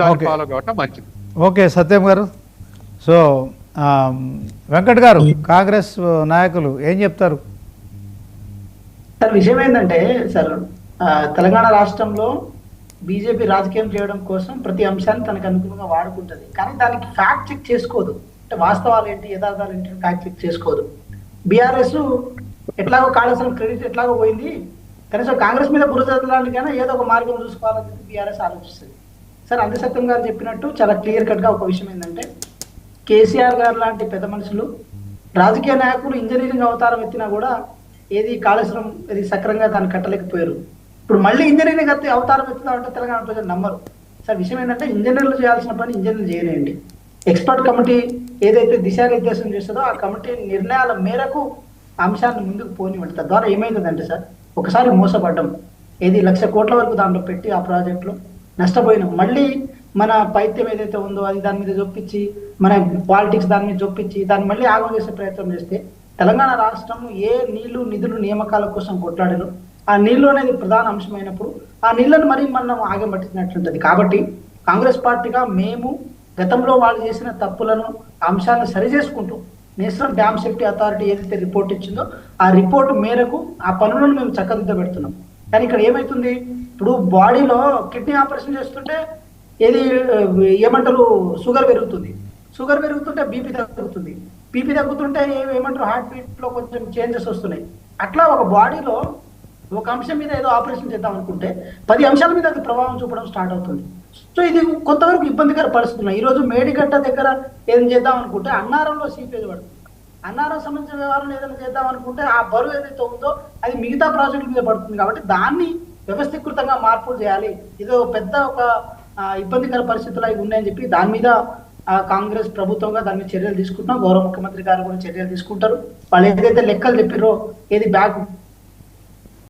దాన్ని ఫాలో కావటం మంచిది. ఓకే సత్యం గారు. సో వెంకట్ గారు, కాంగ్రెస్ నాయకులు ఏం చెప్తారు? సార్ విషయం ఏంటంటే సార్, తెలంగాణ రాష్ట్రంలో బీజేపీ రాజకీయం చేయడం కోసం ప్రతి అంశాన్ని తనకు అనుగుణంగా వాడుకుంటుంది, కానీ దానికి ఫ్యాక్ట్ చెక్ చేసుకోదు. అంటే వాస్తవాలు ఏంటి, యథార్థాలు ఏంటి ఫ్యాక్ట్ చెక్ చేసుకోదు. బీఆర్ఎస్ ఎట్లాగో కాళేశ్వరం క్రెడిట్ ఎట్లాగో పోయింది, కనీసం కాంగ్రెస్ మీద బురదలాంటికైనా ఏదో ఒక మార్గం చూసుకోవాలని చెప్పి బీఆర్ఎస్ ఆలోచిస్తుంది. సార్ అంతే సత్యం గారు చెప్పినట్టు చాలా క్లియర్ కట్గా ఒక విషయం ఏంటంటే, కేసీఆర్ గారు లాంటి పెద్ద మనుషులు, రాజకీయ నాయకులు ఇంజనీరింగ్ అవతారం ఎత్తినా కూడా ఏది కాళేశ్వరం ఇది సక్రంగా దాన్ని కట్టలేకపోయారు. ఇప్పుడు మళ్ళీ ఇంజనీరింగ్ అవతారం ఎత్తుతామంటే తెలంగాణ ప్రజలు నమ్మరు. సార్ విషయం ఏంటంటే, ఇంజనీర్లు చేయాల్సిన పని ఇంజనీర్లు చేయలేండి. ఎక్స్పర్ట్ కమిటీ ఏదైతే దిశానిర్దేశం చేస్తుందో ఆ కమిటీ నిర్ణయాల మేరకు అంశాన్ని ముందుకు పోనివ్వండి. తద్వారా ఏమైందంటే సార్, ఒకసారి మోసపడ్డం, ఏది 1,00,000 కోట్ల వరకు దాంట్లో పెట్టి ఆ ప్రాజెక్టులో నష్టపోయినాం. మళ్ళీ మన పైత్యం ఏదైతే ఉందో అది దాని మీద చొప్పించి, మన పాలిటిక్స్ దాని మీద చొప్పించి దాన్ని మళ్ళీ ఆగం చేసే ప్రయత్నం చేస్తే తెలంగాణ రాష్ట్రం ఏ నీళ్లు నిధులు నియామకాల కోసం కొట్లాడారో ఆ నీళ్లు అనేది ప్రధాన అంశమైనప్పుడు ఆ నీళ్లను మరీ మనం ఆగం పట్టించినట్లుంటుంది. కాబట్టి కాంగ్రెస్ పార్టీగా మేము గతంలో వాళ్ళు చేసిన తప్పులను అంశాలను సరి చేసుకుంటూ నేషనల్ డ్యామ్ సేఫ్టీ అథారిటీ ఏదైతే రిపోర్ట్ ఇచ్చిందో ఆ రిపోర్ట్ మేరకు ఆ పనులను మేము చక్కదిద్దబెడుతున్నాం. కానీ ఇక్కడ ఏమవుతుంది, ఇప్పుడు బాడీలో కిడ్నీ ఆపరేషన్ చేస్తుంటే ఏది ఏమంటారు షుగర్ పెరుగుతుంటే బీపీ తగ్గుతుంది, బీపీ తగ్గుతుంటే ఏమంటారు హార్ట్ బీట్ లో కొంచెం చేంజెస్ వస్తున్నాయి. అట్లా ఒక బాడీలో ఒక అంశం మీద ఏదో ఆపరేషన్ చేద్దాం అనుకుంటే 10 అంశాల మీద అది ప్రభావం చూపడం స్టార్ట్ అవుతుంది. సో ఇది కొంతవరకు ఇబ్బందికర పరిస్థితులు. ఈ రోజు మేడిగడ్డ దగ్గర ఏం చేద్దాం అనుకుంటే అన్నారంలో సీపేజ్ పడుతుంది. అన్నారం సంబంధించిన వ్యవహారం ఏదైనా చేద్దాం అనుకుంటే ఆ బరువు ఏదైతే ఉందో అది మిగతా ప్రాజెక్టుల మీద పడుతుంది. కాబట్టి దాన్ని వ్యవస్థీకృతంగా మార్పులు చేయాలి. ఇది పెద్ద ఒక ఇబ్బందికర పరిస్థితులు అవి ఉన్నాయని చెప్పి దాని మీద కాంగ్రెస్ ప్రభుత్వంగా దాని మీద చర్యలు తీసుకుంటున్నాం. గౌరవ ముఖ్యమంత్రి గారు కూడా చర్యలు తీసుకుంటారు. వాళ్ళు ఏదైతే లెక్కలు చెప్పారో ఏది బ్యాక్